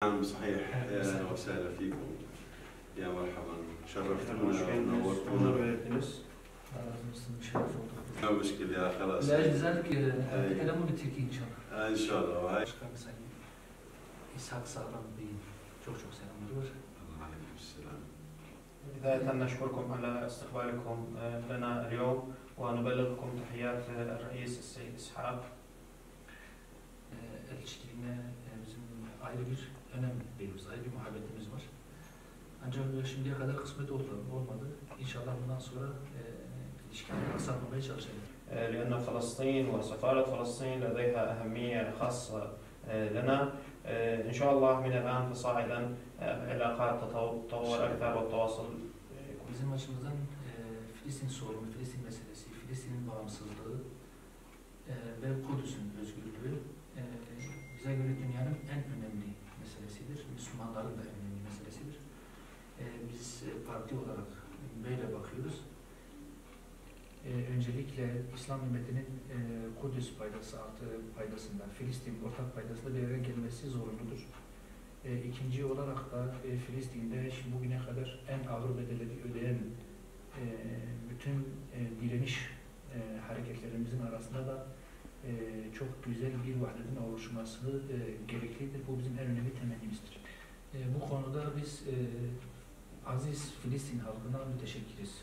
نعم صحيح. اهلا وسهلا فيكم. يا مرحبا، شرفتونا ونورتونا. لا مشكلة يا خلاص. لذلك أتكلم بالتركي إن شاء الله. إن شاء الله. وهاي. إسحاق سağlam Bey'in çok selamları var. عليكم السلام. بداية نشكركم على استقبالكم لنا اليوم ونبلغكم تحيات الرئيس السيد إسحاق. Elçiliğine bizim ayrı bir önem veriyoruz, ayrı bir muhabbetimiz var. Ancak şimdiye kadar kısmet olmadı. İnşallah bundan sonra ilişkileri aksatmamaya çalışacağız. لأن فلسطين وسفارة فلسطين لديها أهمية خاصة لنا. إن شاء الله من الآن فصاعدا العلاقات تتطور أكثر والتواصل. Bizim açımızdan Filistin sorunu, Filistin meselesi, Filistin'in bağımsızlığı ve Kudüs'ün özgürlüğü bize göre dünyanın en önemli meselesidir. Müslümanların da en önemli meselesidir. Biz parti olarak böyle bakıyoruz. Öncelikle İslam ümmetinin Kudüs paydası artı paydasında, Filistin ortak paydasında bir araya gelmesi zorunludur. İkinci olarak da Filistin'de bugüne kadar en ağır bedelleri ödeyen bütün direniş hareketlerimizin arasında da çok güzel bir vahdetin oluşması gereklidir. Bu bizim en önemli temennimizdir. Bu konuda biz aziz Filistin halkına müteşekkiriz.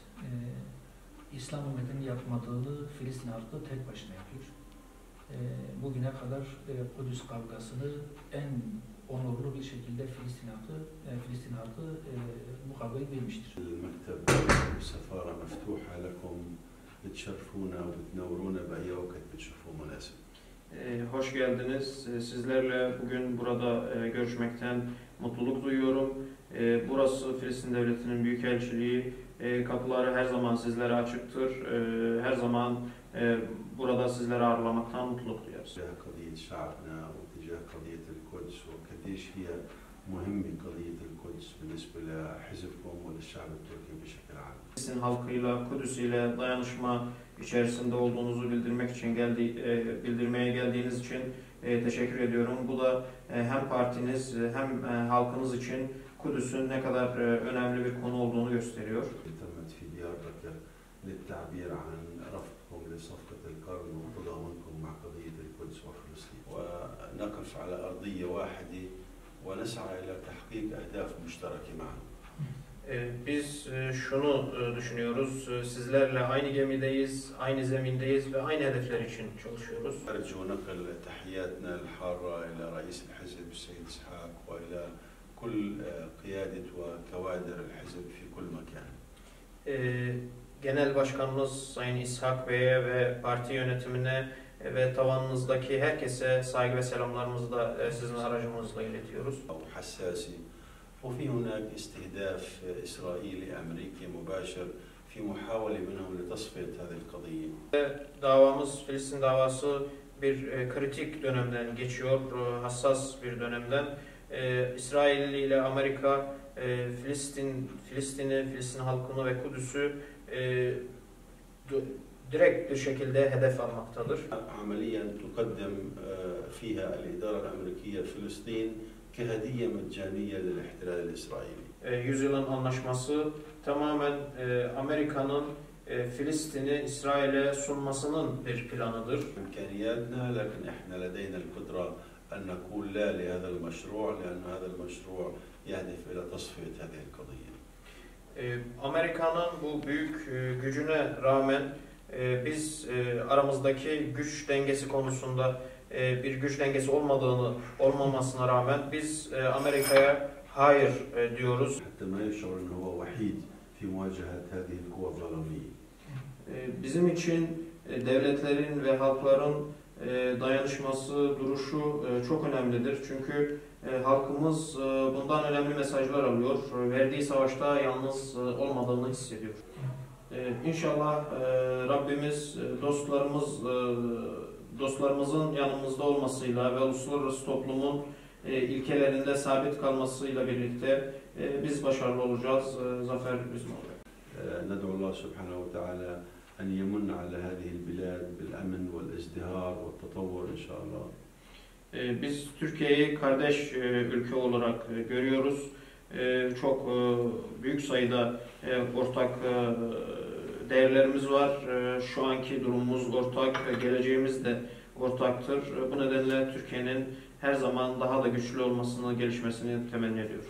İslam ümmetinin yapmadığını Filistin halkı tek başına yapıyor. Bugüne kadar Kudüs kavgasını en onurlu bir şekilde Filistin halkı bu kavgayı vermiştir. المكتب والسفارة مفتوحة لكم بتشرفونا وبتنورونا بأي وقت بتشوفوا مناسب. Hoş geldiniz. Sizlerle bugün burada görüşmekten mutluluk duyuyorum. Burası Filistin Devleti'nin Büyükelçiliği. Kapıları her zaman sizlere açıktır. Her zaman burada sizleri ağırlamaktan mutluluk duyarız. قضية شعبنا واتجاه قضية القدس وقديش هي مهمة قضية القدس بالنسبة لحزبكم وللشعب التركي بشكل عام. Filistin halkıyla, Kudüs ile dayanışma içerisinde olduğunuzu bildirmek için bildirmeye geldiğiniz için teşekkür ediyorum. Bu da hem partiniz hem halkınız için Kudüs'ün ne kadar önemli bir konu olduğunu gösteriyor. تمت في دياربكر للتعبير عن رفضكم لصفقة القرن وتضامنكم مع قضية القدس وفلسطين ونقف على أرضية واحدة ونسعى إلى تحقيق أهداف مشتركة معا. Biz şunu düşünüyoruz, sizlerle aynı gemideyiz, aynı zemindeyiz ve aynı hedefler için çalışıyoruz. أرجو نقل تحياتنا الحارة إلى رئيس الحزب السيد إسحاق وإلى كل قيادة وكوادر الحزب في كل مكان. Genel Başkanımız Sayın İshak Bey'e ve parti yönetimine ve tavanınızdaki herkese saygı ve selamlarımızı da sizin aracılığınızla iletiyoruz. حساسة وفي هناك استهداف إسرائيلي أمريكي مباشر في محاولة منهم لتصفية هذه القضية. Davamız, Filistin davası bir kritik dönemden geçiyor, hassas bir dönemden. İsrail ile Amerika Filistin halkını ve Kudüs'ü direkt bir şekilde hedef almaktadır. عمليا تقدم فيها الإدارة الأمريكية فلسطين كهدية مجانية للاحتلال الإسرائيلي. Yüzyılın anlaşması tamamen Amerika'nın Filistin'i İsrail'e sunmasının bir planıdır. إمكانياتنا لكن إحنا لدينا القدرة أن نقول لا لهذا المشروع لأن هذا المشروع يهدف إلى تصفية هذه القضية. Amerika'nın bu büyük gücüne rağmen biz aramızdaki güç dengesi konusunda bir güç dengesi olmamasına rağmen biz Amerika'ya hayır diyoruz. حتى ما يشعر أنه هو وحيد في مواجهة هذه القوى الظلامية. Bizim için devletlerin ve halkların dayanışması, duruşu çok önemlidir. Çünkü halkımız bundan önemli mesajlar alıyor. Verdiği savaşta yalnız olmadığını hissediyor. İnşallah Rabbimiz dostlarımızın yanımızda olmasıyla ve uluslararası toplumun ilkelerinde sabit kalmasıyla birlikte biz başarılı olacağız. Zafer bizim olacak. ندعو الله سبحانه وتعالى أن يمن على هذه البلاد بالأمن والازدهار والتطور إن شاء الله. Biz Türkiye'yi kardeş ülke olarak görüyoruz. Çok büyük sayıda ortak değerlerimiz var. Şu anki durumumuz ortak, geleceğimiz de ortaktır. Bu nedenle Türkiye'nin her zaman daha da güçlü olmasını, gelişmesini temenni ediyoruz.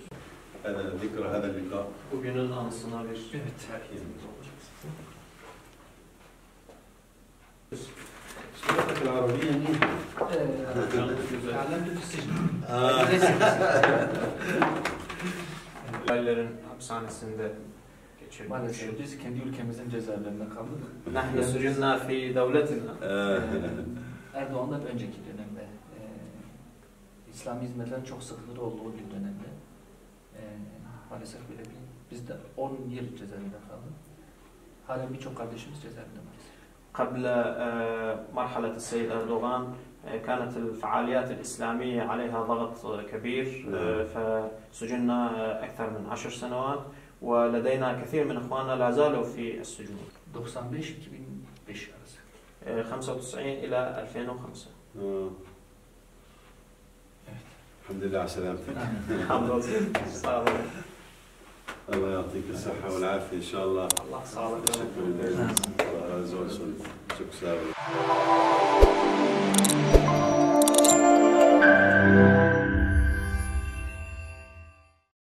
Bugünün anısına bir Evet. لغتك العربية منيحة. تعلمت في السجن. Olayların hapishanesinde geçirdik. Maalesef biz kendi ülkemizin cezaevlerinde kaldık. Nahnu sucunna fi devletina. Erdoğan'dan önceki dönemde İslami hizmetlerin çok sıklıklı olduğu bir dönemde maalesef böyle biz de 10 yıl cezaevinde kaldık. Halen birçok kardeşimiz cezaevinde maalesef. قبل مرحلة السيد أردوغان كانت الفعاليات الإسلامية عليها ضغط كبير فسجننا أكثر من 10 سنوات ولدينا كثير من إخواننا لا زالوا في السجون 95-2005 arası. 95 إلى 2005 الحمد لله على سلامتك. الحمد لله. الله يعطيك الصحة والعافية إن شاء الله. الله sağlık. Teşekkür ederiz. Allah razı olsun. Çok sağ olun.